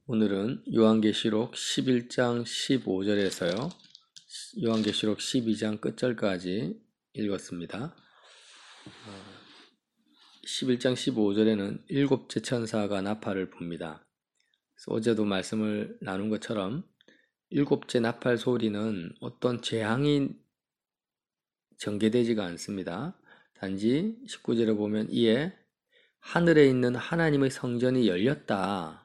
오늘은 요한계시록 11장 15절에서요. 요한계시록 12장 끝절까지 읽었습니다. 11장 15절에는 일곱째 천사가 나팔을 붑니다. 어제도 말씀을 나눈 것처럼 일곱째 나팔 소리는 어떤 재앙이 전개되지가 않습니다. 단지 19절에 보면 이에 하늘에 있는 하나님의 성전이 열렸다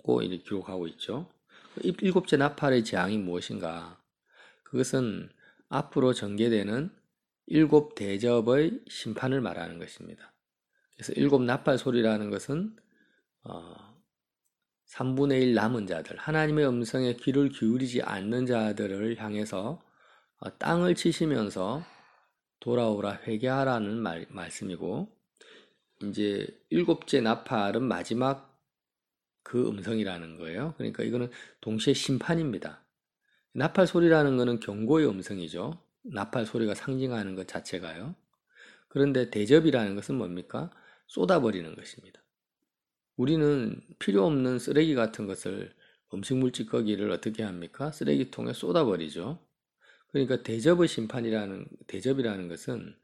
고 이렇게 기록하고 있죠. 일곱째 나팔의 재앙이 무엇인가? 그것은 앞으로 전개되는 일곱 대접의 심판을 말하는 것입니다. 그래서 일곱 나팔 소리라는 것은 3분의 1 남은 자들, 하나님의 음성에 귀를 기울이지 않는 자들을 향해서 땅을 치시면서 돌아오라 회개하라는 말씀이고, 이제 일곱째 나팔은 마지막 그 음성이라는 거예요. 그러니까 이거는 동시에 심판입니다. 나팔 소리라는 것은 경고의 음성이죠. 나팔 소리가 상징하는 것 자체가요. 그런데 대접이라는 것은 뭡니까? 쏟아버리는 것입니다. 우리는 필요 없는 쓰레기 같은 것을, 음식물 찌꺼기를 어떻게 합니까? 쓰레기통에 쏟아버리죠. 그러니까 대접이라는 것은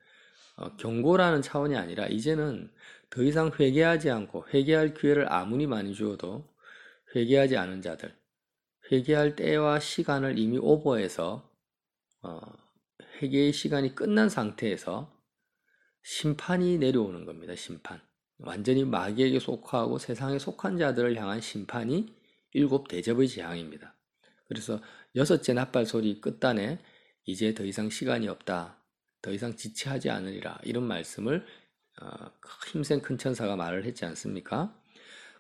경고라는 차원이 아니라 이제는 더 이상 회개하지 않고, 회개할 기회를 아무리 많이 주어도 회개하지 않은 자들, 회개할 때와 시간을 이미 오버해서 회개의 시간이 끝난 상태에서 심판이 내려오는 겁니다. 심판. 완전히 마귀에게 속하고 세상에 속한 자들을 향한 심판이 일곱 대접의 재앙입니다. 그래서 여섯째 나팔 소리 끝단에 이제 더 이상 시간이 없다, 더 이상 지체하지 않으리라, 이런 말씀을 힘센 큰 천사가 말을 했지 않습니까?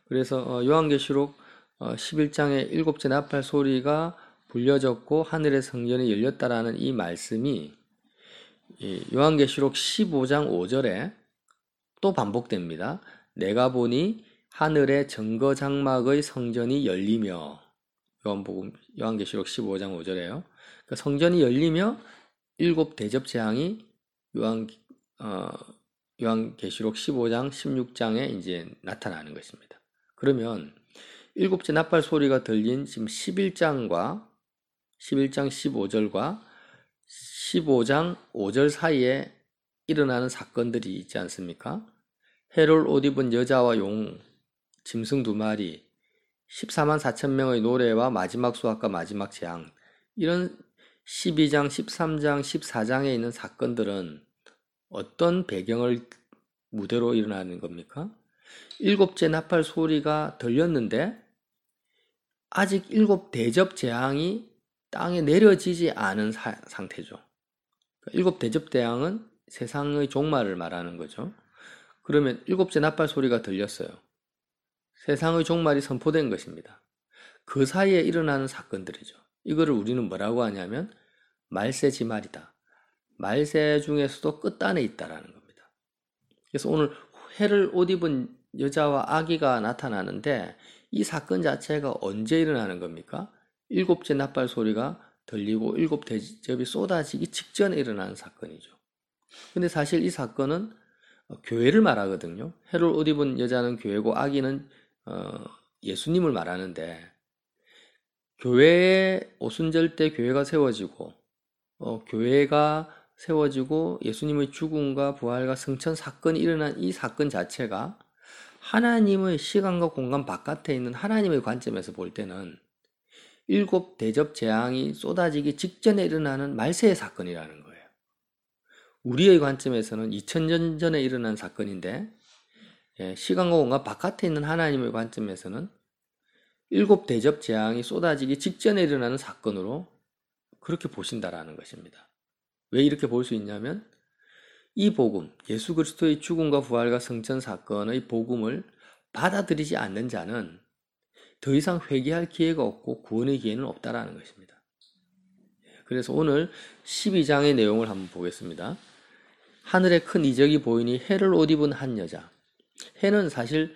그래서 요한계시록 11장의 일곱째 나팔 소리가 불려졌고 하늘의 성전이 열렸다라는 이 말씀이 요한계시록 15장 5절에 또 반복됩니다. 내가 보니 하늘의 정거장막의 성전이 열리며, 요한계시록 15장 5절에요. 그러니까 성전이 열리며 일곱 대접 재앙이 요한계시록 15장 16장에 이제 나타나는 것입니다. 그러면 일곱째 나팔 소리가 들린 지금 11장 15절과 15장 5절 사이에 일어나는 사건들이 있지 않습니까? 헤롤 옷 입은 여자와 용, 짐승 2마리, 14만 4천 명의 노래와 마지막 수확과 마지막 재앙, 이런 12장, 13장, 14장에 있는 사건들은 어떤 배경을 무대로 일어나는 겁니까? 일곱째 나팔 소리가 들렸는데 아직 일곱 대접 재앙이 땅에 내려지지 않은 상태죠. 일곱 대접 재앙은 세상의 종말을 말하는 거죠. 그러면 일곱째 나팔 소리가 들렸어요. 세상의 종말이 선포된 것입니다. 그 사이에 일어나는 사건들이죠. 이거를 우리는 뭐라고 하냐면 말세지말이다. 말세 중에서도 끝단에 있다라는 겁니다. 그래서 오늘 해를 옷 입은 여자와 아기가 나타나는데 이 사건 자체가 언제 일어나는 겁니까? 일곱째 나팔 소리가 들리고 일곱 대접이 쏟아지기 직전에 일어나는 사건이죠. 근데 사실 이 사건은 교회를 말하거든요. 해를 옷 입은 여자는 교회고 아기는 예수님을 말하는데, 교회의 오순절 때 교회가 세워지고 예수님의 죽음과 부활과 승천 사건이 일어난 이 사건 자체가 하나님의 시간과 공간 바깥에 있는 하나님의 관점에서 볼 때는 일곱 대접 재앙이 쏟아지기 직전에 일어나는 말세의 사건이라는 거예요. 우리의 관점에서는 2000년 전에 일어난 사건인데, 시간과 공간 바깥에 있는 하나님의 관점에서는 일곱 대접 재앙이 쏟아지기 직전에 일어나는 사건으로 그렇게 보신다라는 것입니다. 왜 이렇게 볼 수 있냐면 이 복음, 예수 그리스도의 죽음과 부활과 승천 사건의 복음을 받아들이지 않는 자는 더 이상 회개할 기회가 없고 구원의 기회는 없다라는 것입니다. 그래서 오늘 12장의 내용을 한번 보겠습니다. 하늘에 큰 이적이 보이니 해를 옷 입은 한 여자. 해는 사실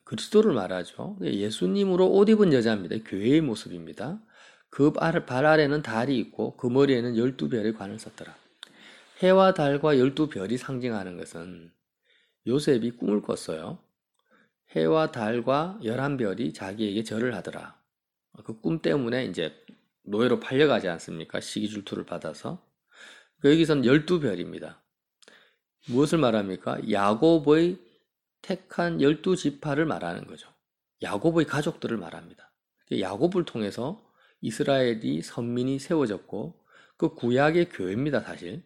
그리스도를 말하죠. 예수님으로 옷 입은 여자입니다. 교회의 모습입니다. 그 발 아래는 달이 있고 그 머리에는 12별의 관을 썼더라. 해와 달과 12별이 상징하는 것은 요셉이 꿈을 꿨어요. 해와 달과 11별이 자기에게 절을 하더라. 그 꿈 때문에 이제 노예로 팔려가지 않습니까? 시기줄투를 받아서. 여기서는 12별입니다. 무엇을 말합니까? 야곱의 택한 12지파를 말하는 거죠. 야곱의 가족들을 말합니다. 야곱을 통해서 이스라엘이 선민이 세워졌고 그 구약의 교회입니다, 사실.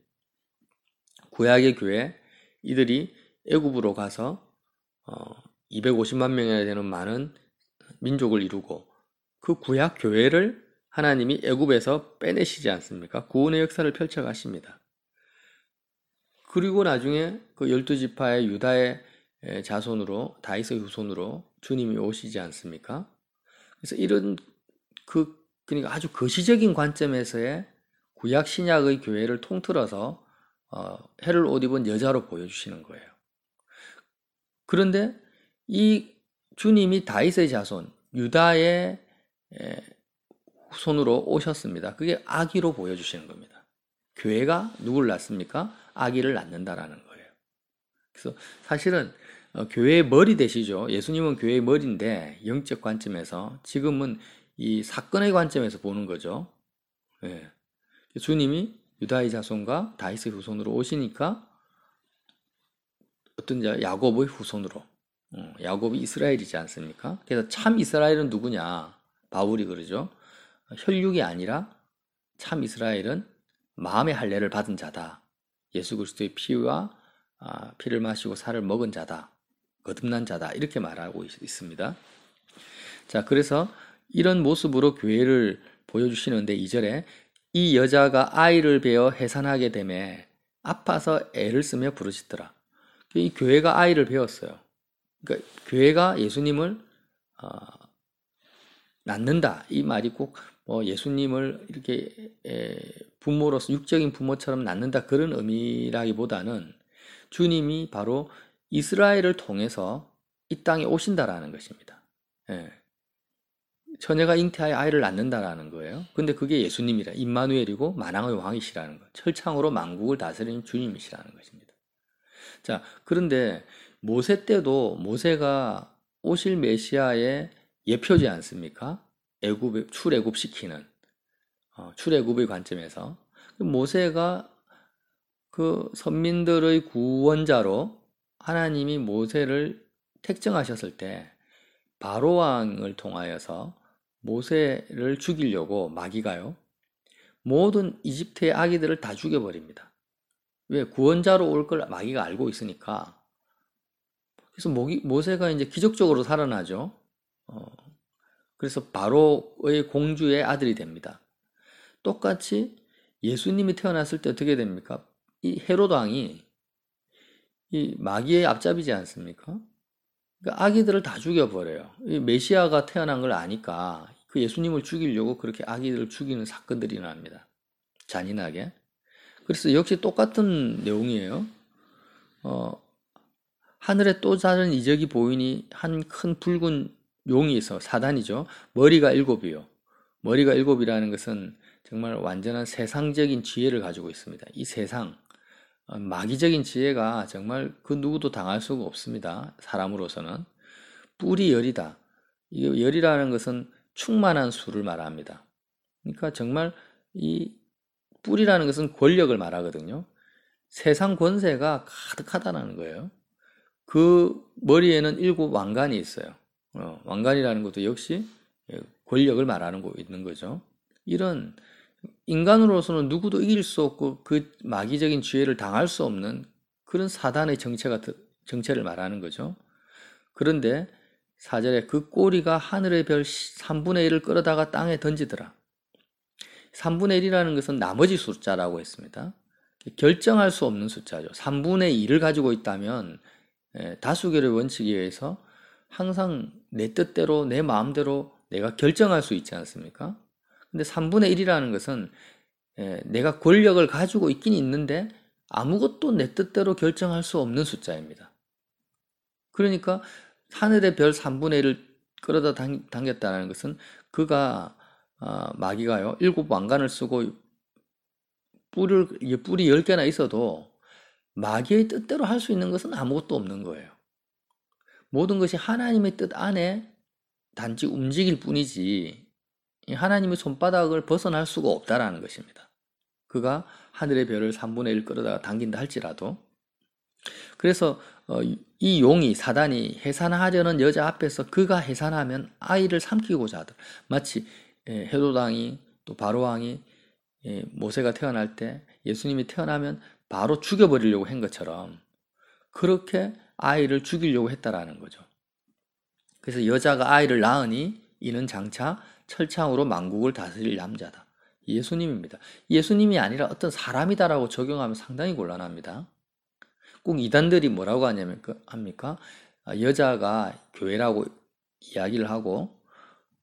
구약의 교회, 이들이 애굽으로 가서 250만 명이나 되는 많은 민족을 이루고 그 구약 교회를 하나님이 애굽에서 빼내시지 않습니까? 구원의 역사를 펼쳐가십니다. 그리고 나중에 그 12지파의 유다의 자손으로 다윗의 후손으로 주님이 오시지 않습니까? 그래서 이런 그러니까 아주 거시적인 관점에서의 구약 신약의 교회를 통틀어서 해를 옷 입은 여자로 보여주시는 거예요. 그런데 이 주님이 다윗의 자손 유다의 후손으로 오셨습니다. 그게 아기로 보여주시는 겁니다. 교회가 누구를 낳습니까? 아기를 낳는다라는 거예요. 그래서 사실은 교회의 머리 되시죠. 예수님은 교회의 머리인데 영적 관점에서 지금은 이 사건의 관점에서 보는 거죠. 예. 주님이 유다의 자손과 다윗의 후손으로 오시니까 어떤 자 야곱의 후손으로 야곱이 이스라엘이지 않습니까? 그래서 참 이스라엘은 누구냐? 바울이 그러죠. 혈육이 아니라 참 이스라엘은 마음의 할례를 받은 자다. 예수 그리스도의 피와 피를 마시고 살을 먹은 자다. 거듭난 자다. 이렇게 말하고 있습니다. 자, 그래서 이런 모습으로 교회를 보여주시는데 2절에 이 여자가 아이를 베어 해산하게 되매 아파서 애를 쓰며 부르짖더라. 이 교회가 아이를 베었어요. 그러니까 교회가 예수님을 낳는다. 이 말이 꼭 예수님을 이렇게 부모로서 육적인 부모처럼 낳는다 그런 의미라기보다는 주님이 바로 이스라엘을 통해서 이 땅에 오신다라는 것입니다. 예. 처녀가 잉태하여 아이를 낳는다라는 거예요. 근데 그게 예수님이라 임마누엘이고 만왕의 왕이시라는 거. 철창으로 만국을 다스리는 주님이시라는 것입니다. 자, 그런데 모세 때도 모세가 오실 메시아의 예표지 않습니까? 출애굽시키는 출애굽의 관점에서 모세가 그 선민들의 구원자로 하나님이 모세를 택정하셨을 때 바로 왕을 통하여서 모세를 죽이려고 마귀가요 모든 이집트의 아기들을 다 죽여버립니다. 왜? 구원자로 올 걸 마귀가 알고 있으니까. 그래서 모세가 이제 기적적으로 살아나죠. 그래서 바로의 공주의 아들이 됩니다. 똑같이 예수님이 태어났을 때 어떻게 됩니까? 이 헤롯 왕이 이 마귀의 앞잡이지 않습니까? 그러니까 아기들을 다 죽여버려요. 이 메시아가 태어난 걸 아니까 그 예수님을 죽이려고 그렇게 아기들을 죽이는 사건들이 일어납니다. 잔인하게. 그래서 역시 똑같은 내용이에요. 하늘에 또 다른 이적이 보이니 한 큰 붉은 용이 있어 사단이죠. 머리가 7이요. 머리가 7이라는 것은 정말 완전한 세상적인 지혜를 가지고 있습니다. 이 세상 마귀적인 지혜가 정말 그 누구도 당할 수가 없습니다. 사람으로서는. 뿔이 열이다. 이 열이라는 것은 충만한 수를 말합니다. 그러니까 정말 이 뿔이라는 것은 권력을 말하거든요. 세상 권세가 가득하다는 거예요. 그 머리에는 7 왕관이 있어요. 왕관이라는 것도 역시 권력을 말하는 거 있는 거죠. 이런 인간으로서는 누구도 이길 수 없고 그 마귀적인 지혜를 당할 수 없는 그런 사단의 정체를 말하는 거죠. 그런데 4절에 그 꼬리가 하늘의 별 3분의 1을 끌어다가 땅에 던지더라. 3분의 1이라는 것은 나머지 숫자라고 했습니다. 결정할 수 없는 숫자죠. 3분의 1을 가지고 있다면 다수결의 원칙에 의해서 항상 내 뜻대로 내 마음대로 내가 결정할 수 있지 않습니까? 근데 3분의 1이라는 것은 내가 권력을 가지고 있긴 있는데 아무것도 내 뜻대로 결정할 수 없는 숫자입니다. 그러니까 하늘의 별 3분의 1을 끌어다 당겼다는 것은 그가 마귀가요 7 왕관을 쓰고 뿔이 10개나 있어도 마귀의 뜻대로 할 수 있는 것은 아무것도 없는 거예요. 모든 것이 하나님의 뜻 안에 단지 움직일 뿐이지 하나님의 손바닥을 벗어날 수가 없다라는 것입니다. 그가 하늘의 별을 3분의 1 끌어다가 당긴다 할지라도. 그래서 이 용이 사단이 해산하려는 여자 앞에서 그가 해산하면 아이를 삼키고자 하더라. 마치 헤롯 왕이 또 바로 왕이 모세가 태어날 때 예수님이 태어나면 바로 죽여버리려고 한 것처럼 그렇게 아이를 죽이려고 했다라는 거죠. 그래서 여자가 아이를 낳으니 이는 장차 철창으로 만국을 다스릴 남자다. 예수님입니다. 예수님이 아니라 어떤 사람이다라고 적용하면 상당히 곤란합니다. 꼭 이단들이 뭐라고 합니까? 여자가 교회라고 이야기를 하고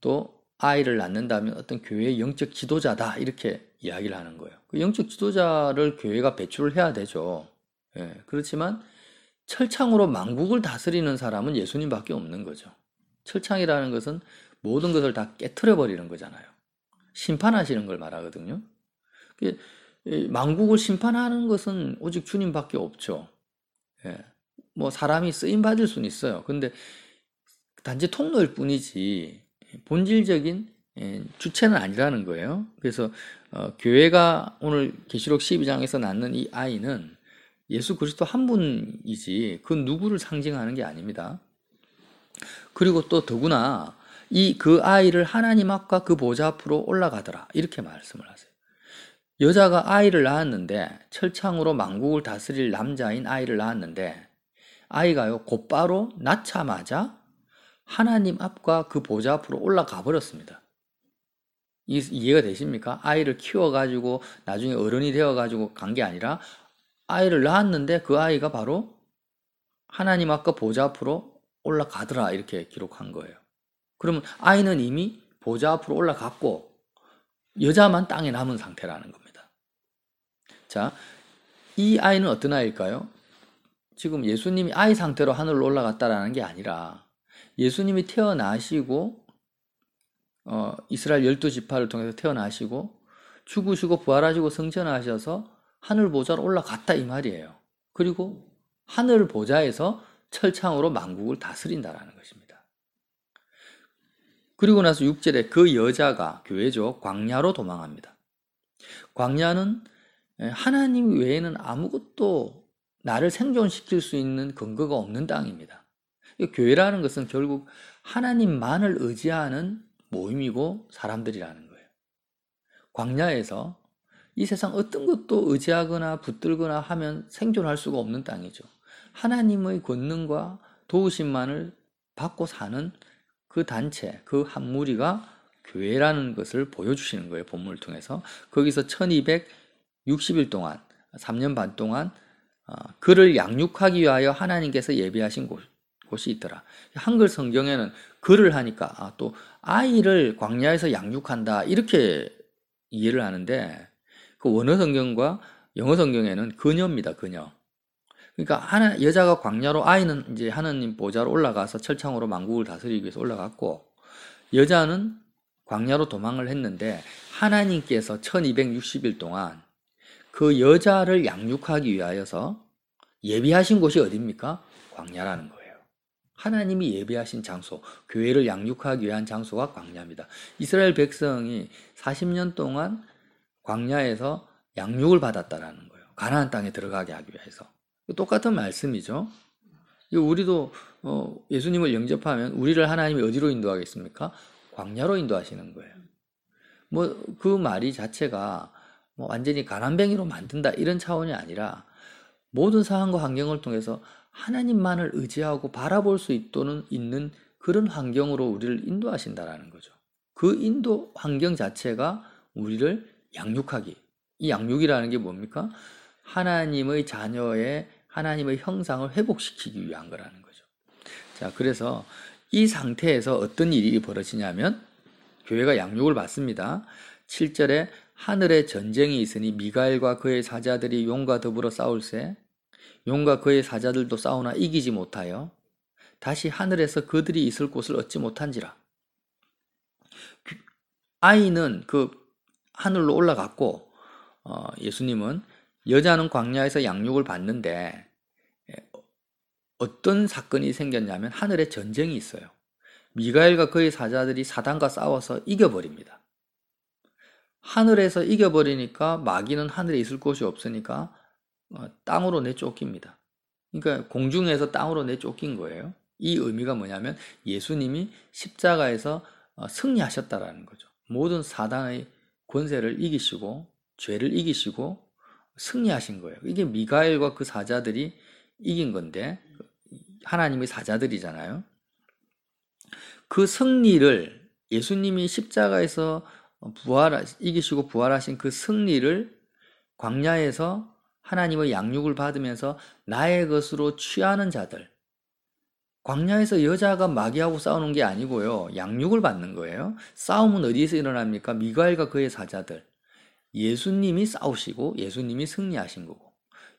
또 아이를 낳는다면 어떤 교회의 영적 지도자다 이렇게 이야기를 하는 거예요. 그 영적 지도자를 교회가 배출을 해야 되죠. 그렇지만 철창으로 만국을 다스리는 사람은 예수님밖에 없는 거죠. 철창이라는 것은 모든 것을 다 깨트려 버리는 거잖아요. 심판하시는 걸 말하거든요. 만국을 심판하는 것은 오직 주님밖에 없죠. 뭐 사람이 쓰임 받을 수는 있어요. 근데 단지 통로일 뿐이지 본질적인 주체는 아니라는 거예요. 그래서 교회가 오늘 계시록 12장에서 낳는 이 아이는 예수 그리스도 한 분이지 그 누구를 상징하는 게 아닙니다. 그리고 또 더구나 그 아이를 하나님 앞과 그 보좌 앞으로 올라가더라 이렇게 말씀을 하세요. 여자가 아이를 낳았는데 철창으로 만국을 다스릴 남자인 아이를 낳았는데 아이가요 곧바로 낳자마자 하나님 앞과 그 보좌 앞으로 올라가 버렸습니다. 이해가 되십니까? 아이를 키워가지고 나중에 어른이 되어가지고 간 게 아니라 아이를 낳았는데 그 아이가 바로 하나님 앞과 보좌 앞으로 올라가더라 이렇게 기록한 거예요. 그러면 아이는 이미 보좌 앞으로 올라갔고 여자만 땅에 남은 상태라는 겁니다. 자, 이 아이는 어떤 아이일까요? 지금 예수님이 아이 상태로 하늘로 올라갔다라는 게 아니라 예수님이 태어나시고 이스라엘 12지파를 통해서 태어나시고 죽으시고 부활하시고 승천하셔서 하늘 보좌로 올라갔다 이 말이에요. 그리고 하늘 보좌에서 철창으로 만국을 다스린다라는 것입니다. 그리고 나서 6절에 그 여자가 교회죠. 광야로 도망합니다. 광야는 하나님 외에는 아무것도 나를 생존시킬 수 있는 근거가 없는 땅입니다. 교회라는 것은 결국 하나님만을 의지하는 모임이고 사람들이라는 거예요. 광야에서 이 세상 어떤 것도 의지하거나 붙들거나 하면 생존할 수가 없는 땅이죠. 하나님의 권능과 도우심만을 받고 사는 그 단체, 그 한 무리가 교회라는 것을 보여주시는 거예요. 본문을 통해서. 거기서 1260일 동안 3년 반 동안 그를 양육하기 위하여 하나님께서 예비하신 곳이 있더라. 한글 성경에는 그를 하니까 또 아이를 광야에서 양육한다 이렇게 이해를 하는데 그 원어 성경과 영어 성경에는 그녀입니다. 그녀. 그러니까 여자가 광야로 아이는 이제 하나님 보좌로 올라가서 철창으로 만국을 다스리기 위해서 올라갔고 여자는 광야로 도망을 했는데 하나님께서 1260일 동안 그 여자를 양육하기 위하여서 예비하신 곳이 어디입니까? 광야라는 거예요. 하나님이 예비하신 장소, 교회를 양육하기 위한 장소가 광야입니다. 이스라엘 백성이 40년 동안 광야에서 양육을 받았다라는 거예요. 가나안 땅에 들어가게 하기 위해서. 똑같은 말씀이죠. 우리도 예수님을 영접하면 우리를 하나님이 어디로 인도하겠습니까? 광야로 인도하시는 거예요. 그 말이 자체가 완전히 가난뱅이로 만든다 이런 차원이 아니라 모든 상황과 환경을 통해서 하나님만을 의지하고 바라볼 수 있는 그런 환경으로 우리를 인도하신다라는 거죠. 그 인도 환경 자체가 우리를 양육하기. 이 양육이라는 게 뭡니까? 하나님의 자녀의 하나님의 형상을 회복시키기 위한 거라는 거죠. 자, 그래서 이 상태에서 어떤 일이 벌어지냐면 교회가 양육을 받습니다. 7절에 하늘에 전쟁이 있으니 미가엘과 그의 사자들이 용과 더불어 싸울세 용과 그의 사자들도 싸우나 이기지 못하여 다시 하늘에서 그들이 있을 곳을 얻지 못한지라. 아이는 그 하늘로 올라갔고 예수님은 여자는 광야에서 양육을 받는데 어떤 사건이 생겼냐면 하늘에 전쟁이 있어요. 미가엘과 그의 사자들이 사단과 싸워서 이겨버립니다. 하늘에서 이겨버리니까 마귀는 하늘에 있을 곳이 없으니까 땅으로 내쫓깁니다. 그러니까 공중에서 땅으로 내쫓긴 거예요. 이 의미가 뭐냐면 예수님이 십자가에서 승리하셨다라는 거죠. 모든 사단의 권세를 이기시고 죄를 이기시고 승리하신 거예요. 이게 미가엘과 그 사자들이 이긴 건데 하나님의 사자들이잖아요. 그 승리를 예수님이 십자가에서 이기시고 부활하신 그 승리를 광야에서 하나님의 양육을 받으면서 나의 것으로 취하는 자들, 광야에서 여자가 마귀하고 싸우는 게 아니고요. 양육을 받는 거예요. 싸움은 어디서 일어납니까? 미가엘과 그의 사자들. 예수님이 싸우시고 예수님이 승리하신 거고.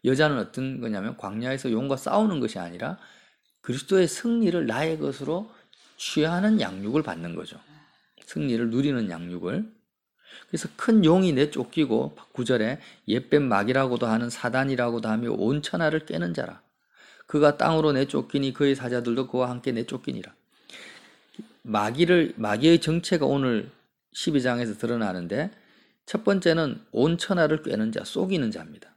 여자는 어떤 거냐면 광야에서 용과 싸우는 것이 아니라 그리스도의 승리를 나의 것으로 취하는 양육을 받는 거죠. 승리를 누리는 양육을. 그래서 큰 용이 내쫓기고 9절에 옛뱀 마귀라고도 하는 사단이라고도 하며 온 천하를 깨는 자라. 그가 땅으로 내쫓기니 그의 사자들도 그와 함께 내쫓기니라. 마귀의 정체가 오늘 12장에서 드러나는데 첫 번째는 온 천하를 꿰는 자, 속이는 자입니다.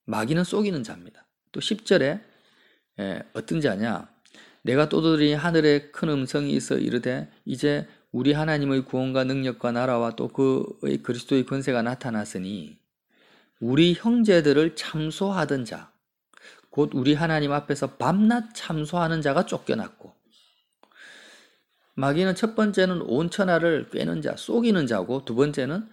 마귀는 속이는 자입니다. 또 10절에 어떤 자냐? 내가 또 들으니 하늘에 큰 음성이 있어 이르되 이제 우리 하나님의 구원과 능력과 나라와 또 그의 그리스도의 권세가 나타났으니 우리 형제들을 참소하던 자, 곧 우리 하나님 앞에서 밤낮 참소하는 자가 쫓겨났고, 마귀는 첫 번째는 온 천하를 꿰는 자, 속이는 자고, 두 번째는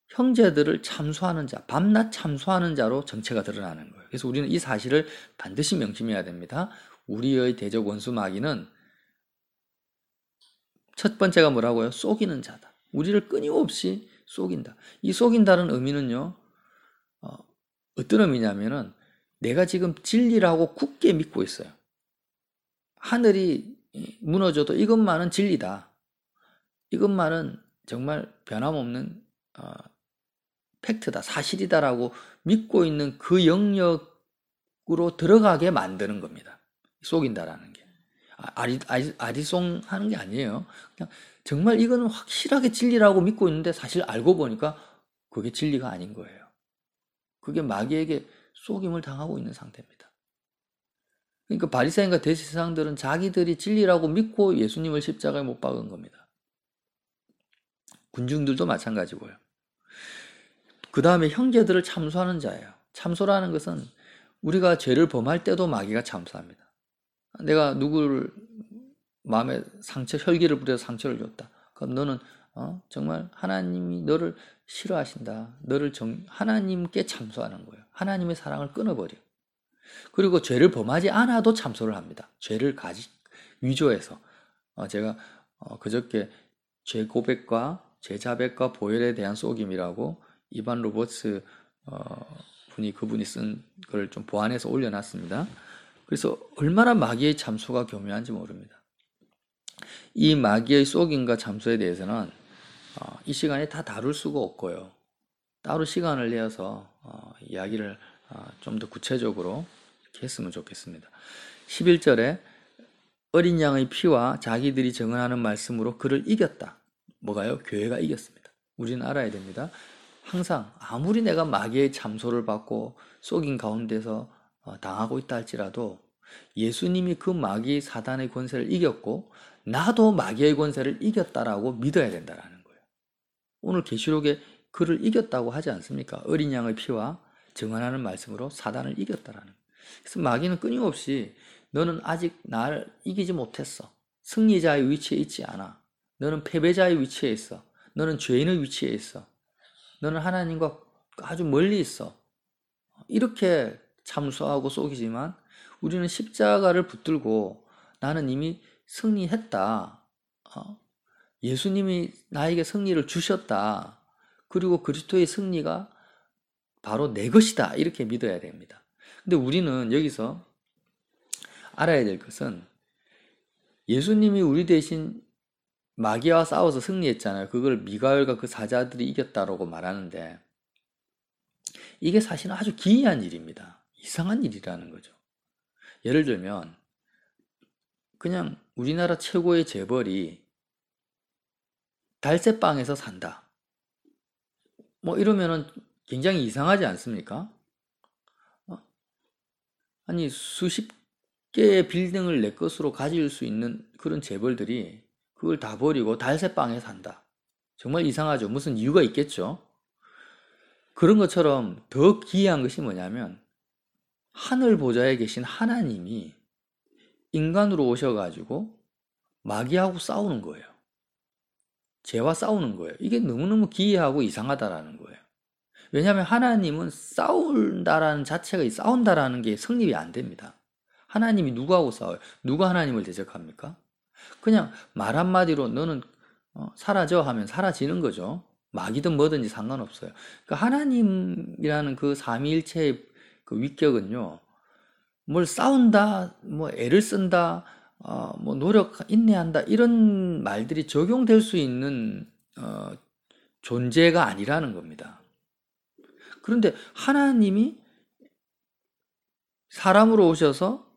형제들을 참소하는 자, 밤낮 참소하는 자로 정체가 드러나는 거예요. 그래서 우리는 이 사실을 반드시 명심해야 됩니다. 우리의 대적 원수 마귀는 첫 번째가 뭐라고요? 속이는 자다. 우리를 끊임없이 속인다. 이 속인다는 의미는요, 어떤 의미냐면은 내가 지금 진리라고 굳게 믿고 있어요. 하늘이 무너져도 이것만은 진리다. 이것만은 정말 변함없는 팩트다, 사실이다라고 믿고 있는 그 영역으로 들어가게 만드는 겁니다. 속인다라는 게. 아리송하는 게 아니에요. 그냥 정말 이거는 확실하게 진리라고 믿고 있는데 사실 알고 보니까 그게 진리가 아닌 거예요. 그게 마귀에게 속임을 당하고 있는 상태입니다. 그러니까 바리새인과 대제사장들은 자기들이 진리라고 믿고 예수님을 십자가에 못 박은 겁니다. 군중들도 마찬가지고요. 그 다음에 형제들을 참소하는 자예요. 참소라는 것은 우리가 죄를 범할 때도 마귀가 참소합니다. 내가 누구를 마음에 혈기를 부려서 상처를 줬다. 그럼 너는 정말 하나님이 너를 싫어하신다. 하나님께 참소하는 거예요. 하나님의 사랑을 끊어버려. 그리고 죄를 범하지 않아도 참소를 합니다. 죄를 위조해서. 제가 그저께 죄 고백과 죄 자백과 보혈에 대한 속임이라고 이반 로버츠 그분이 쓴 걸 좀 보완해서 올려놨습니다. 그래서 얼마나 마귀의 참소가 교묘한지 모릅니다. 이 마귀의 속임과 참소에 대해서는 이 시간에 다 다룰 수가 없고요. 따로 시간을 내어서 이야기를 좀 더 구체적으로 이렇게 했으면 좋겠습니다. 11절에 어린 양의 피와 자기들이 증언하는 말씀으로 그를 이겼다. 뭐가요? 교회가 이겼습니다. 우리는 알아야 됩니다. 항상 아무리 내가 마귀의 참소를 받고 속인 가운데서 당하고 있다 할지라도 예수님이 그 마귀 사단의 권세를 이겼고 나도 마귀의 권세를 이겼다라고 믿어야 된다라는 거예요. 오늘 계시록에 그를 이겼다고 하지 않습니까? 어린 양의 피와 증언하는 말씀으로 사단을 이겼다라는 거예요. 그래서 마귀는 끊임없이 너는 아직 날 이기지 못했어. 승리자의 위치에 있지 않아. 너는 패배자의 위치에 있어. 너는 죄인의 위치에 있어. 너는 하나님과 아주 멀리 있어. 이렇게 참소하고 속이지만 우리는 십자가를 붙들고 나는 이미 승리했다. 예수님이 나에게 승리를 주셨다. 그리고 그리스도의 승리가 바로 내 것이다. 이렇게 믿어야 됩니다. 근데 우리는 여기서 알아야 될 것은 예수님이 우리 대신 마귀와 싸워서 승리했잖아요. 그걸 미가엘과 그 사자들이 이겼다라고 말하는데 이게 사실은 아주 기이한 일입니다. 이상한 일이라는 거죠. 예를 들면 그냥 우리나라 최고의 재벌이 달새방에서 산다. 뭐 이러면은 굉장히 이상하지 않습니까? 어? 아니 수십 개의 빌딩을 내 것으로 가질 수 있는 그런 재벌들이 그걸 다 버리고 달새방에 산다. 정말 이상하죠. 무슨 이유가 있겠죠. 그런 것처럼 더 기이한 것이 뭐냐면 하늘 보좌에 계신 하나님이 인간으로 오셔가지고 마귀하고 싸우는 거예요. 죄와 싸우는 거예요. 이게 너무너무 기이하고 이상하다라는 거예요. 왜냐하면 하나님은 싸운다라는 자체가 싸운다라는 게 성립이 안 됩니다. 하나님이 누구하고 싸워요? 누가 하나님을 대적합니까? 그냥 말 한마디로 너는 사라져 하면 사라지는 거죠. 마귀든 뭐든지 상관없어요. 그러니까 하나님이라는 그 삼위일체의 그 위격은요, 뭘 싸운다, 뭐 애를 쓴다, 뭐 노력, 인내한다 이런 말들이 적용될 수 있는 존재가 아니라는 겁니다. 그런데 하나님이 사람으로 오셔서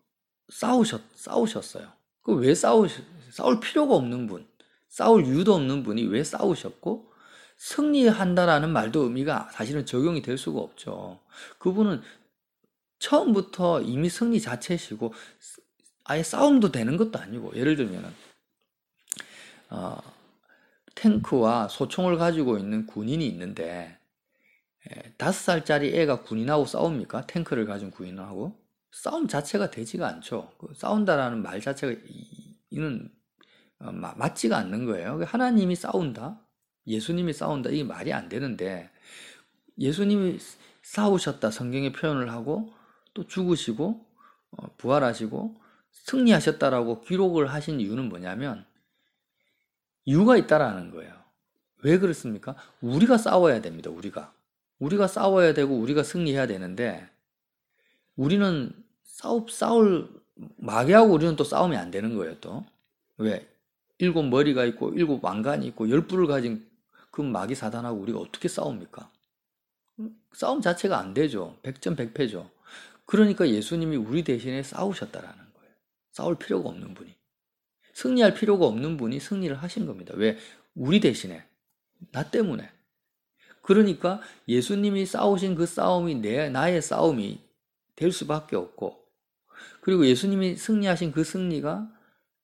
싸우셨어요. 그 왜 싸울 필요가 없는 분, 싸울 이유도 없는 분이 왜 싸우셨고, 승리한다라는 말도 의미가 사실은 적용이 될 수가 없죠. 그분은 처음부터 이미 승리 자체시고, 아예 싸움도 되는 것도 아니고, 예를 들면, 탱크와 소총을 가지고 있는 군인이 있는데, 5살짜리 애가 군인하고 싸웁니까? 탱크를 가진 군인하고? 싸움 자체가 되지가 않죠. 싸운다라는 말 자체가 이는 맞지가 않는 거예요. 하나님이 싸운다, 예수님이 싸운다, 이게 말이 안 되는데 예수님이 싸우셨다 성경에 표현을 하고 또 죽으시고 부활하시고 승리하셨다라고 기록을 하신 이유는 뭐냐면 이유가 있다라는 거예요. 왜 그렇습니까? 우리가 싸워야 됩니다. 우리가 싸워야 되고 우리가 승리해야 되는데 우리는 마귀하고 우리는 또 싸우면 안 되는 거예요, 또. 왜? 7머리가 있고 7왕관이 있고 10뿔을 가진 그 마귀 사단하고 우리가 어떻게 싸웁니까? 싸움 자체가 안 되죠. 백전백패죠. 그러니까 예수님이 우리 대신에 싸우셨다라는 거예요. 싸울 필요가 없는 분이. 승리할 필요가 없는 분이 승리를 하신 겁니다. 왜? 우리 대신에. 나 때문에. 그러니까 예수님이 싸우신 그 싸움이 나의 싸움이 될 수밖에 없고, 그리고 예수님이 승리하신 그 승리가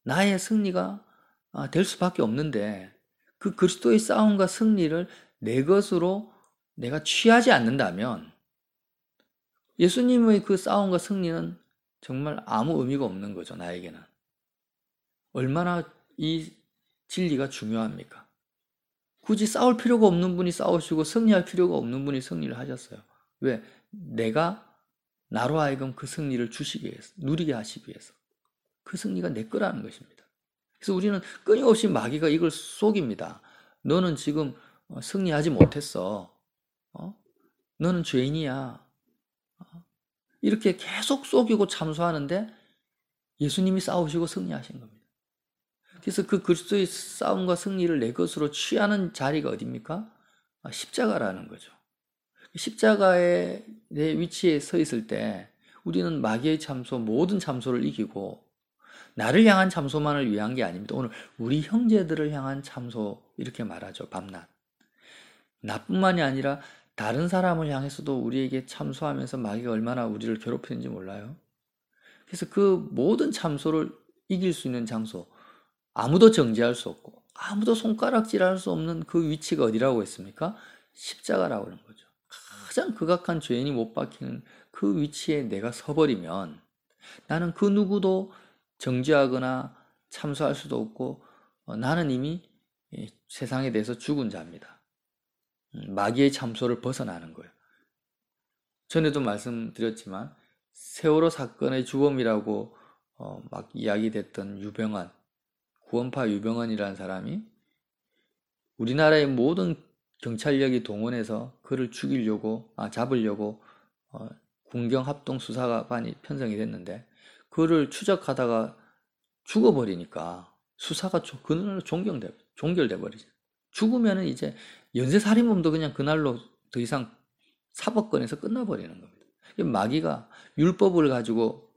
나의 승리가 될 수밖에 없는데, 그 그리스도의 싸움과 승리를 내 것으로 내가 취하지 않는다면 예수님의 그 싸움과 승리는 정말 아무 의미가 없는 거죠, 나에게는. 얼마나 이 진리가 중요합니까? 굳이 싸울 필요가 없는 분이 싸우시고 승리할 필요가 없는 분이 승리를 하셨어요. 왜? 내가 나로 하여금 그 승리를 주시기 위해서, 누리게 하시기 위해서. 그 승리가 내 거라는 것입니다. 그래서 우리는 끊임없이 마귀가 이걸 속입니다. 너는 지금 승리하지 못했어. 너는 죄인이야. 이렇게 계속 속이고 참소하는데 예수님이 싸우시고 승리하신 겁니다. 그래서 그 그리스도의 싸움과 승리를 내 것으로 취하는 자리가 어디입니까? 십자가라는 거죠. 십자가의 내 위치에 서 있을 때 우리는 마귀의 참소, 모든 참소를 이기고 나를 향한 참소만을 위한 게 아닙니다. 오늘 우리 형제들을 향한 참소 이렇게 말하죠. 밤낮. 나뿐만이 아니라 다른 사람을 향해서도 우리에게 참소하면서 마귀가 얼마나 우리를 괴롭히는지 몰라요. 그래서 그 모든 참소를 이길 수 있는 장소, 아무도 정죄할 수 없고 아무도 손가락질할 수 없는 그 위치가 어디라고 했습니까? 십자가라고 하는 거죠. 가장 극악한 죄인이 못 박히는 그 위치에 내가 서버리면 나는 그 누구도 정죄하거나 참소할 수도 없고 나는 이미 세상에 대해서 죽은 자입니다. 마귀의 참소를 벗어나는 거예요. 전에도 말씀드렸지만 세월호 사건의 주범이라고 막 이야기됐던 유병환, 구원파 유병헌이라는 사람이 우리나라의 모든 경찰력이 동원해서 그를 잡으려고 군경합동수사반이 편성이 됐는데 그를 추적하다가 죽어버리니까 수사가 그날로 종결돼 버리죠. 죽으면은 이제 연쇄살인범도 그냥 그날로 더 이상 사법권에서 끝나버리는 겁니다. 마귀가 율법을 가지고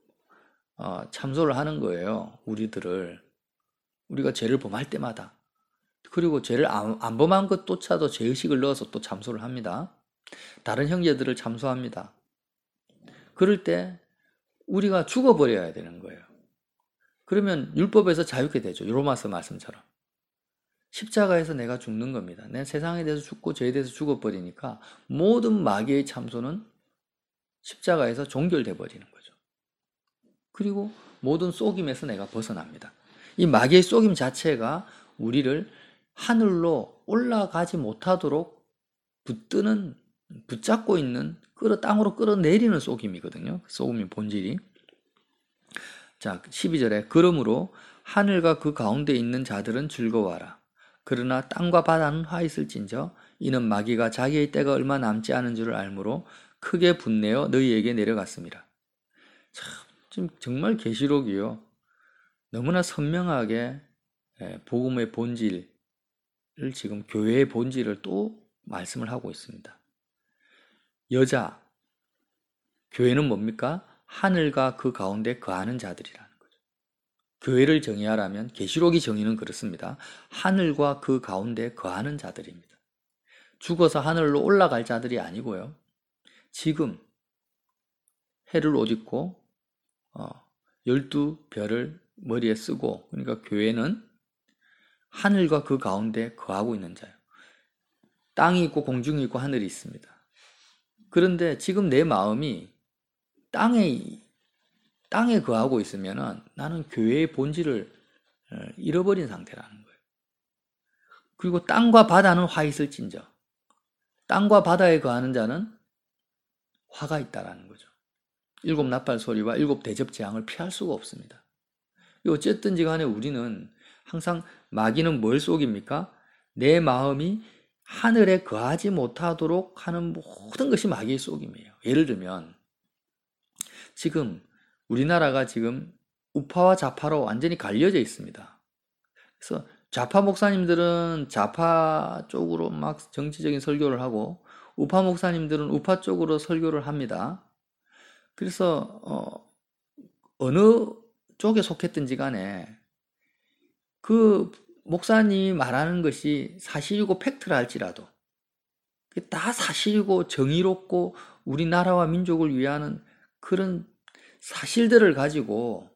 참소를 하는 거예요. 우리가 죄를 범할 때마다. 그리고 죄를 안 범한 것조차도 죄의식을 넣어서 또 참소를 합니다. 다른 형제들을 참소합니다. 그럴 때 우리가 죽어버려야 되는 거예요. 그러면 율법에서 자유케 되죠. 로마서 말씀처럼. 십자가에서 내가 죽는 겁니다. 내 세상에 대해서 죽고 죄에 대해서 죽어버리니까 모든 마귀의 참소는 십자가에서 종결돼 버리는 거죠. 그리고 모든 속임에서 내가 벗어납니다. 이 마귀의 속임 자체가 우리를 하늘로 올라가지 못하도록 붙잡고 있는 땅으로 끌어내리는 속임이거든요. 속임의 본질이. 자, 12절에 그러므로 하늘과 그 가운데 있는 자들은 즐거워하라. 그러나 땅과 바다는 화 있을진저 이는 마귀가 자기의 때가 얼마 남지 않은 줄을 알므로 크게 분내어 너희에게 내려갔습니다. 참, 정말 계시록이요. 너무나 선명하게 복음의 본질을 지금 교회의 본질을 또 말씀을 하고 있습니다. 여자, 교회는 뭡니까? 하늘과 그 가운데 거하는 자들이라는 거죠. 교회를 정의하라면 계시록이 정의는 그렇습니다. 하늘과 그 가운데 거하는 자들입니다. 죽어서 하늘로 올라갈 자들이 아니고요. 지금 해를 옷 입고 12별을 머리에 쓰고, 그러니까 교회는 하늘과 그 가운데 거하고 있는 자예요. 땅이 있고 공중이 있고 하늘이 있습니다. 그런데 지금 내 마음이 땅에 거하고 있으면 나는 교회의 본질을 잃어버린 상태라는 거예요. 그리고 땅과 바다는 화 있을진저, 땅과 바다에 거하는 자는 화가 있다라는 거죠. 일곱 나팔 소리와 일곱 대접 재앙을 피할 수가 없습니다. 어쨌든지 간에 우리는 항상 마귀는 뭘 속입니까? 내 마음이 하늘에 거하지 못하도록 하는 모든 것이 마귀의 속임이에요. 예를 들면 지금 우리나라가 지금 우파와 좌파로 완전히 갈려져 있습니다. 그래서 좌파 목사님들은 좌파 쪽으로 막 정치적인 설교를 하고 우파 목사님들은 우파 쪽으로 설교를 합니다. 그래서 어느 쪽에 속했든지 간에 그 목사님이 말하는 것이 사실이고 팩트라 할지라도 다 사실이고 정의롭고 우리나라와 민족을 위하는 그런 사실들을 가지고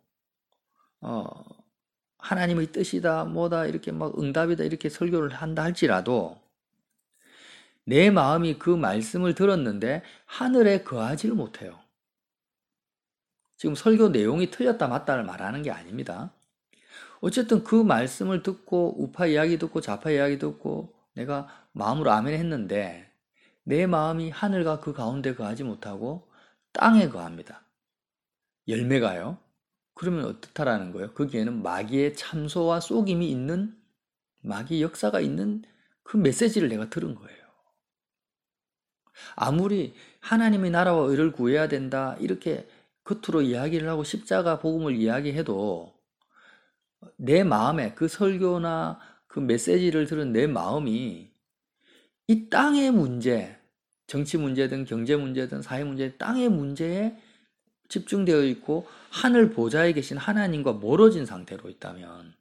하나님의 뜻이다 뭐다 이렇게 막 응답이다 이렇게 설교를 한다 할지라도 내 마음이 그 말씀을 들었는데 하늘에 거하지를 못해요. 지금 설교 내용이 틀렸다 맞다를 말하는 게 아닙니다. 어쨌든 그 말씀을 듣고 우파 이야기 듣고 좌파 이야기 듣고 내가 마음으로 아멘 했는데 내 마음이 하늘과 그 가운데 거하지 못하고 땅에 거합니다. 열매가요. 그러면 어떻다라는 거예요? 거기에는 마귀의 참소와 속임이 있는, 마귀 역사가 있는 그 메시지를 내가 들은 거예요. 아무리 하나님의 나라와 의를 구해야 된다 이렇게 겉으로 이야기를 하고 십자가 복음을 이야기해도 내 마음에 그 설교나 그 메시지를 들은 내 마음이 이 땅의 문제, 정치 문제든 경제 문제든 사회 문제, 땅의 문제에 집중되어 있고 하늘 보좌에 계신 하나님과 멀어진 상태로 있다면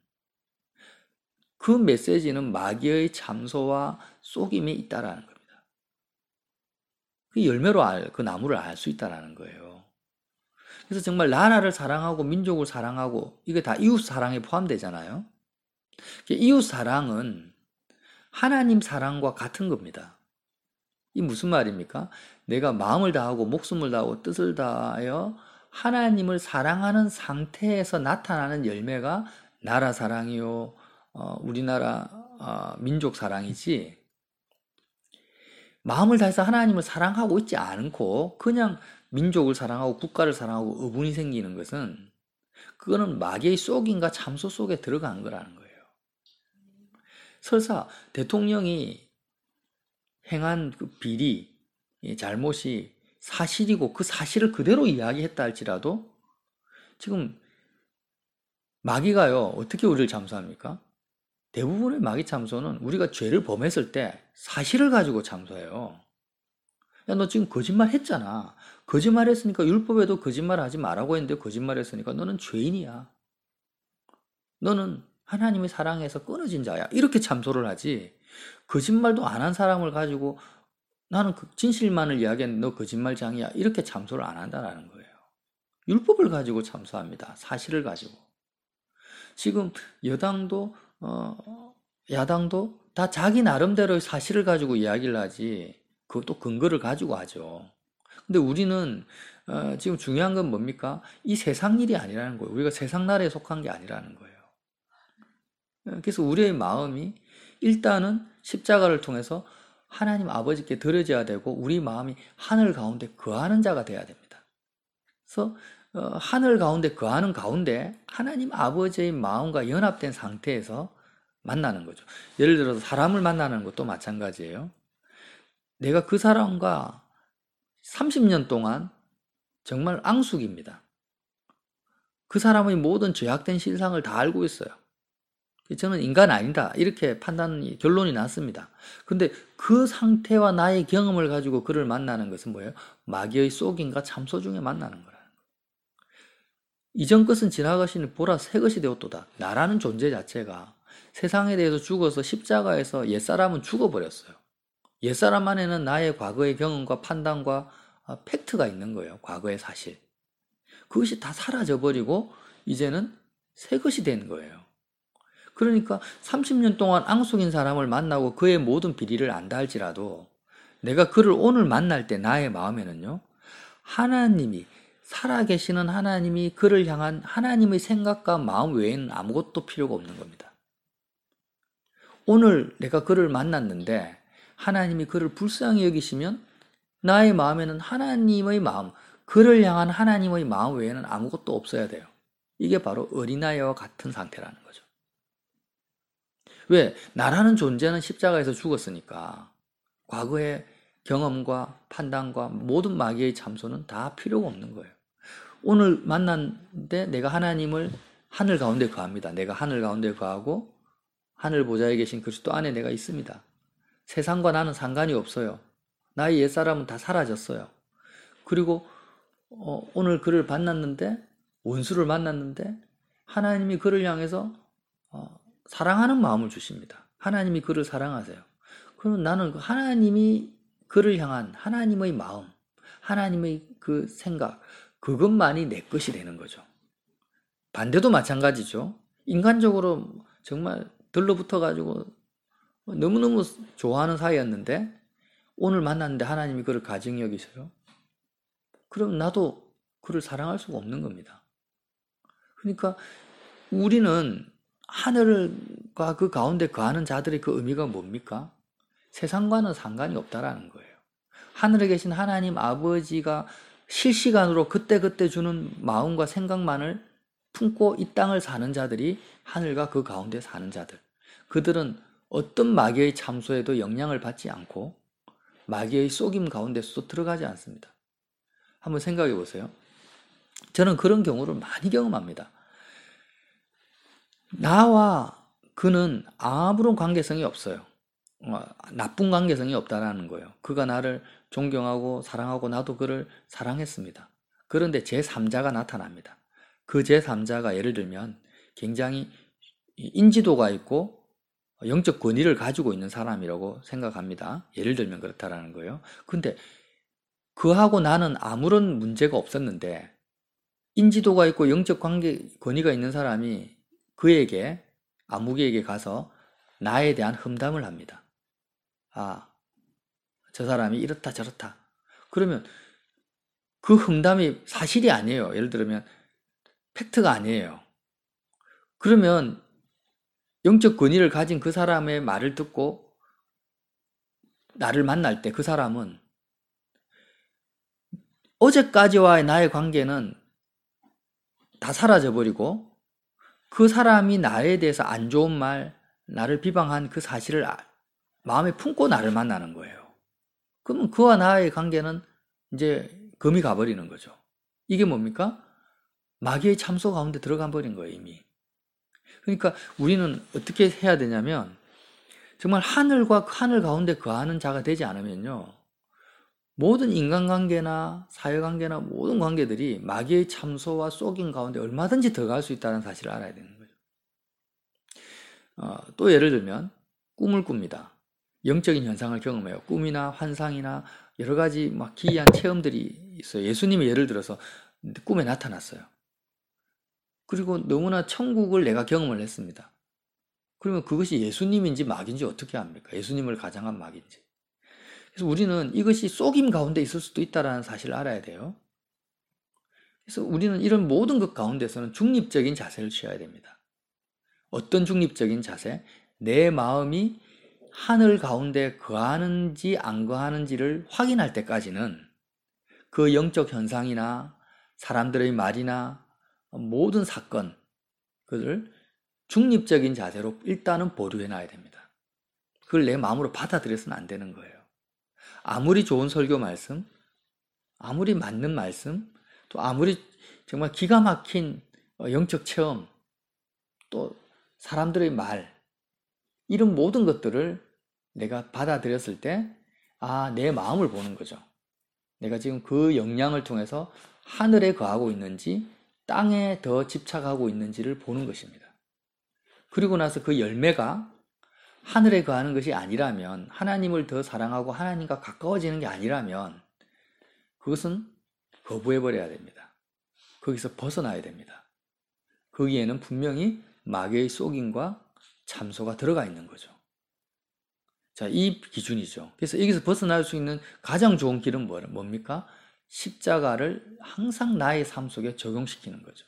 그 메시지는 마귀의 참소와 속임이 있다라는 겁니다. 그 열매로 그 나무를 알 수 있다라는 거예요. 그래서 정말 나라를 사랑하고 민족을 사랑하고 이게 다 이웃 사랑에 포함되잖아요. 이웃 사랑은 하나님 사랑과 같은 겁니다. 이 무슨 말입니까? 내가 마음을 다하고 목숨을 다하고 뜻을 다하여 하나님을 사랑하는 상태에서 나타나는 열매가 나라 사랑이요, 우리나라 민족 사랑이지, 마음을 다해서 하나님을 사랑하고 있지 않고 그냥 민족을 사랑하고 국가를 사랑하고 의분이 생기는 것은 그거는 마귀의 속임과 참소 속에 들어간 거라는 거예요. 설사 대통령이 행한 그 비리, 잘못이 사실이고 그 사실을 그대로 이야기했다 할지라도 지금 마귀가요, 어떻게 우리를 참소합니까? 대부분의 마귀 참소는 우리가 죄를 범했을 때 사실을 가지고 참소해요. 야, 너 지금 거짓말 했잖아. 거짓말했으니까 율법에도 거짓말하지 말라고 했는데 거짓말했으니까 너는 죄인이야. 너는 하나님의 사랑에서 끊어진 자야. 이렇게 참소를 하지. 거짓말도 안 한 사람을 가지고 나는 그 진실만을 이야기했는데 너 거짓말장이야. 이렇게 참소를 안 한다는 거예요. 율법을 가지고 참소합니다. 사실을 가지고. 지금 여당도 야당도 다 자기 나름대로의 사실을 가지고 이야기를 하지 그것도 근거를 가지고 하죠. 근데 우리는 지금 중요한 건 뭡니까? 이 세상 일이 아니라는 거예요. 우리가 세상 나라에 속한 게 아니라는 거예요. 그래서 우리의 마음이 일단은 십자가를 통해서 하나님 아버지께 드려져야 되고 우리 마음이 하늘 가운데 거하는 자가 돼야 됩니다. 그래서 하늘 가운데 거하는 가운데 하나님 아버지의 마음과 연합된 상태에서 만나는 거죠. 예를 들어서 사람을 만나는 것도 마찬가지예요. 내가 그 사람과 30년 동안 정말 앙숙입니다. 그 사람의 모든 죄악된 실상을 다 알고 있어요. 저는 인간 아니다. 이렇게 결론이 났습니다. 근데 그 상태와 나의 경험을 가지고 그를 만나는 것은 뭐예요? 마귀의 속임과 참소 중에 만나는 거라는 거예요. 이전 것은 지나가시니 보라 새 것이 되었도다. 나라는 존재 자체가 세상에 대해서 죽어서 십자가에서 옛사람은 죽어버렸어요. 옛사람 안에는 나의 과거의 경험과 판단과 팩트가 있는 거예요. 과거의 사실. 그것이 다 사라져버리고 이제는 새 것이 된 거예요. 그러니까 30년 동안 앙숙인 사람을 만나고 그의 모든 비리를 안다 할지라도 내가 그를 오늘 만날 때 나의 마음에는요. 하나님이 살아계시는 하나님이 그를 향한 하나님의 생각과 마음 외에는 아무것도 필요가 없는 겁니다. 오늘 내가 그를 만났는데 하나님이 그를 불쌍히 여기시면 나의 마음에는 하나님의 마음, 그를 향한 하나님의 마음 외에는 아무것도 없어야 돼요. 이게 바로 어린아이와 같은 상태라는 거죠. 왜? 나라는 존재는 십자가에서 죽었으니까 과거의 경험과 판단과 모든 마귀의 참소는 다 필요가 없는 거예요. 오늘 만났는데 내가 하나님을 하늘 가운데 거합니다. 내가 하늘 가운데 거하고 하늘 보좌에 계신 그리스도 안에 내가 있습니다. 세상과 나는 상관이 없어요. 나의 옛사람은 다 사라졌어요. 그리고 오늘 그를 만났는데 원수를 만났는데 하나님이 그를 향해서 사랑하는 마음을 주십니다. 하나님이 그를 사랑하세요. 그럼 나는 하나님이 그를 향한 하나님의 마음, 하나님의 그 생각, 그것만이 내 것이 되는 거죠. 반대도 마찬가지죠. 인간적으로 정말 들러붙어가지고 너무너무 좋아하는 사이였는데 오늘 만났는데 하나님이 그를 가증히 여기셔요. 그럼 나도 그를 사랑할 수가 없는 겁니다. 그러니까 우리는 하늘과 그 가운데 거하는 자들의 그 의미가 뭡니까? 세상과는 상관이 없다라는 거예요. 하늘에 계신 하나님 아버지가 실시간으로 그때그때 주는 마음과 생각만을 품고 이 땅을 사는 자들이 하늘과 그 가운데 사는 자들. 그들은 어떤 마귀의 참소에도 영향을 받지 않고 마귀의 속임 가운데서도 들어가지 않습니다. 한번 생각해 보세요. 저는 그런 경우를 많이 경험합니다. 나와 그는 아무런 관계성이 없어요. 나쁜 관계성이 없다라는 거예요. 그가 나를 존경하고 사랑하고 나도 그를 사랑했습니다. 그런데 제3자가 나타납니다. 그 제3자가 예를 들면 굉장히 인지도가 있고 영적 권위를 가지고 있는 사람이라고 생각합니다. 예를 들면 그렇다라는 거예요. 근데 그하고 나는 아무런 문제가 없었는데 인지도가 있고 영적 권위가 있는 사람이 그에게 아무개에게 가서 나에 대한 험담을 합니다. 저 사람이 이렇다 저렇다. 그러면 그 험담이 사실이 아니에요. 예를 들면 팩트가 아니에요. 그러면 영적 권위를 가진 그 사람의 말을 듣고 나를 만날 때 그 사람은 어제까지와의 나의 관계는 다 사라져버리고 그 사람이 나에 대해서 안 좋은 말, 나를 비방한 그 사실을 마음에 품고 나를 만나는 거예요. 그러면 그와 나의 관계는 이제 금이 가버리는 거죠. 이게 뭡니까? 마귀의 참소 가운데 들어가 버린 거예요, 이미. 그러니까 우리는 어떻게 해야 되냐면 정말 하늘과 하늘 가운데 거하는 자가 되지 않으면요. 모든 인간관계나 사회관계나 모든 관계들이 마귀의 참소와 속임 가운데 얼마든지 들어갈 수 있다는 사실을 알아야 되는 거죠. 또 예를 들면 꿈을 꿉니다. 영적인 현상을 경험해요. 꿈이나 환상이나 여러 가지 막 기이한 체험들이 있어요. 예수님이 예를 들어서 꿈에 나타났어요. 그리고 너무나 천국을 내가 경험을 했습니다. 그러면 그것이 예수님인지 마귀인지 어떻게 압니까? 예수님을 가장한 마귀인지. 그래서 우리는 이것이 속임 가운데 있을 수도 있다는 사실을 알아야 돼요. 그래서 우리는 이런 모든 것 가운데서는 중립적인 자세를 취해야 됩니다. 어떤 중립적인 자세? 내 마음이 하늘 가운데 거하는지 안 거하는지를 확인할 때까지는 그 영적 현상이나 사람들의 말이나 모든 사건, 그것을 중립적인 자세로 일단은 보류해 놔야 됩니다. 그걸 내 마음으로 받아들여서는 안 되는 거예요. 아무리 좋은 설교 말씀, 아무리 맞는 말씀, 또 아무리 정말 기가 막힌 영적 체험, 또 사람들의 말, 이런 모든 것들을 내가 받아들였을 때, 내 마음을 보는 거죠. 내가 지금 그 영향을 통해서 하늘에 거하고 있는지, 땅에 더 집착하고 있는지를 보는 것입니다. 그리고 나서 그 열매가 하늘에 거하는 것이 아니라면, 하나님을 더 사랑하고 하나님과 가까워지는 게 아니라면, 그것은 거부해버려야 됩니다. 거기서 벗어나야 됩니다. 거기에는 분명히 마귀의 속임과 참소가 들어가 있는 거죠. 자, 이 기준이죠. 그래서 여기서 벗어날 수 있는 가장 좋은 길은 뭡니까? 십자가를 항상 나의 삶 속에 적용시키는 거죠.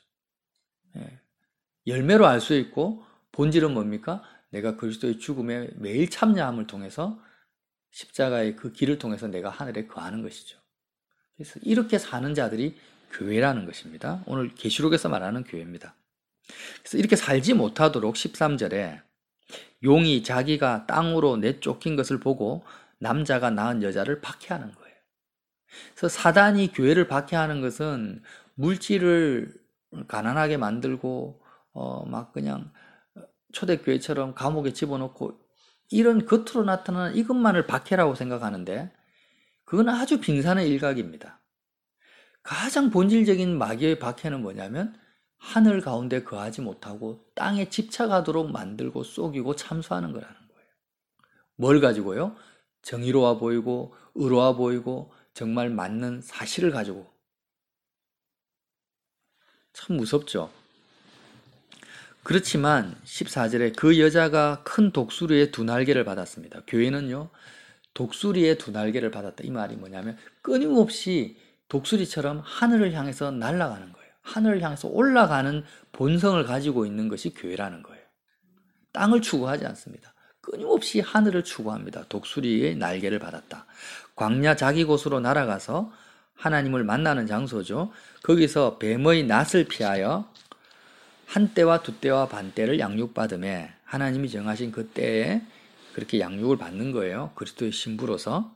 열매로 알 수 있고 본질은 뭡니까? 내가 그리스도의 죽음에 매일 참여함을 통해서 십자가의 그 길을 통해서 내가 하늘에 거하는 것이죠. 그래서 이렇게 사는 자들이 교회라는 것입니다. 오늘 계시록에서 말하는 교회입니다. 그래서 이렇게 살지 못하도록 13절에 용이 자기가 땅으로 내쫓긴 것을 보고 남자가 낳은 여자를 박해하는 거예요. 그래서 사단이 교회를 박해하는 것은 물질을 가난하게 만들고 막 그냥 초대교회처럼 감옥에 집어넣고 이런 겉으로 나타나는 이것만을 박해라고 생각하는데 그건 아주 빙산의 일각입니다. 가장 본질적인 마귀의 박해는 뭐냐면 하늘 가운데 거하지 못하고 땅에 집착하도록 만들고 속이고 참소하는 거라는 거예요. 뭘 가지고요? 정의로워 보이고 의로워 보이고 정말 맞는 사실을 가지고. 참 무섭죠. 그렇지만 14절에 그 여자가 큰 독수리의 두 날개를 받았습니다. 교회는요, 독수리의 두 날개를 받았다. 이 말이 뭐냐면 끊임없이 독수리처럼 하늘을 향해서 날아가는 거예요. 하늘을 향해서 올라가는 본성을 가지고 있는 것이 교회라는 거예요. 땅을 추구하지 않습니다. 끊임없이 하늘을 추구합니다. 독수리의 날개를 받았다. 광야 자기 곳으로 날아가서 하나님을 만나는 장소죠. 거기서 뱀의 낫을 피하여 한 때와 두 때와 반 때를 양육받음에 하나님이 정하신 그 때에 그렇게 양육을 받는 거예요. 그리스도의 신부로서.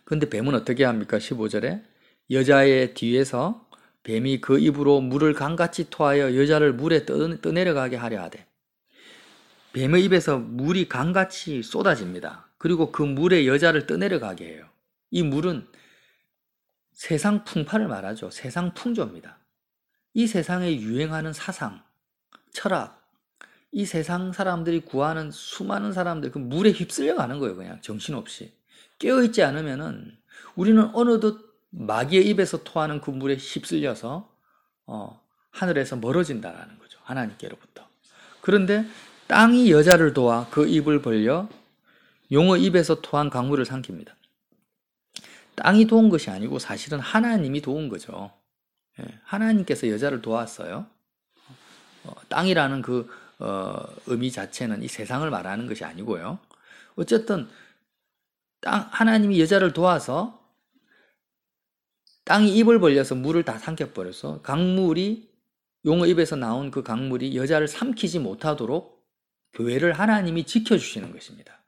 그런데 뱀은 어떻게 합니까? 15절에 여자의 뒤에서 뱀이 그 입으로 물을 강같이 토하여 여자를 물에 떠내려가게 하려 하되 뱀의 입에서 물이 강같이 쏟아집니다. 그리고 그 물에 여자를 떠내려가게 해요. 이 물은 세상 풍파를 말하죠. 세상 풍조입니다. 이 세상에 유행하는 사상, 철학, 이 세상 사람들이 구하는 수많은 사람들 그 물에 휩쓸려 가는 거예요. 그냥 정신없이. 깨어있지 않으면은 우리는 어느덧 마귀의 입에서 토하는 그 물에 휩쓸려서 하늘에서 멀어진다라는 거죠. 하나님께로부터. 그런데 땅이 여자를 도와 그 입을 벌려 용의 입에서 토한 강물을 삼킵니다. 땅이 도운 것이 아니고 사실은 하나님이 도운 거죠. 하나님께서 여자를 도왔어요. 땅이라는 그 의미 자체는 이 세상을 말하는 것이 아니고요. 어쨌든 하나님이 여자를 도와서 땅이 입을 벌려서 물을 다 삼켜버려서 강물이 용의 입에서 나온 그 강물이 여자를 삼키지 못하도록 교회를 하나님이 지켜주시는 것입니다.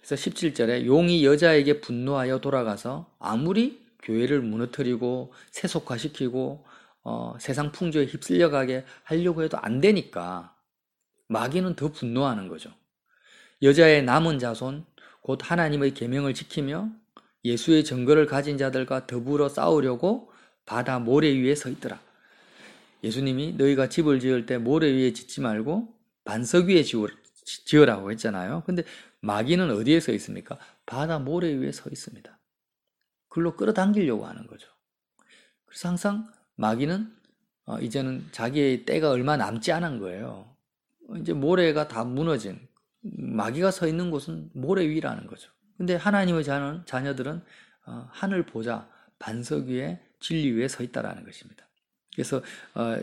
그래서 17절에 용이 여자에게 분노하여 돌아가서 아무리 교회를 무너뜨리고 세속화시키고 세상 풍조에 휩쓸려가게 하려고 해도 안 되니까 마귀는 더 분노하는 거죠. 여자의 남은 자손 곧 하나님의 계명을 지키며 예수의 증거를 가진 자들과 더불어 싸우려고 바다 모래 위에 서 있더라. 예수님이 너희가 집을 지을 때 모래 위에 짓지 말고 반석 위에 지으라고 했잖아요. 근데 마귀는 어디에 서 있습니까? 바다 모래 위에 서 있습니다. 글로 끌어당기려고 하는 거죠. 그래서 항상 마귀는 이제는 자기의 때가 얼마 남지 않은 거예요. 이제 모래가 다 무너진, 마귀가 서 있는 곳은 모래 위라는 거죠. 근데 하나님의 자녀들은 하늘 보좌, 반석 위에 진리 위에 서 있다라는 것입니다. 그래서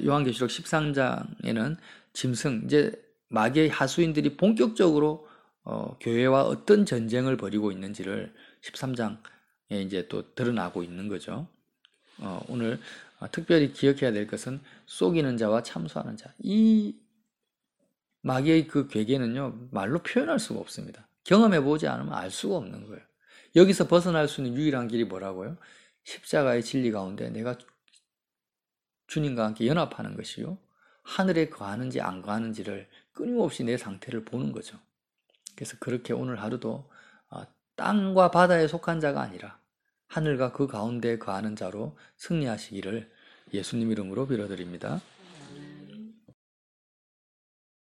요한계시록 13장에는 짐승, 이제 마귀의 하수인들이 본격적으로 교회와 어떤 전쟁을 벌이고 있는지를 13장에 이제 또 드러나고 있는 거죠. 오늘 특별히 기억해야 될 것은 속이는 자와 참소하는 자. 이 마귀의 그 괴계는요, 말로 표현할 수가 없습니다. 경험해보지 않으면 알 수가 없는 거예요. 여기서 벗어날 수 있는 유일한 길이 뭐라고요? 십자가의 진리 가운데 내가 주님과 함께 연합하는 것이요. 하늘에 거하는지 안 거하는지를 끊임없이 내 상태를 보는 거죠. 그래서 그렇게 오늘 하루도 땅과 바다에 속한 자가 아니라 하늘과 그 가운데 거하는 자로 승리하시기를 예수님 이름으로 빌어드립니다.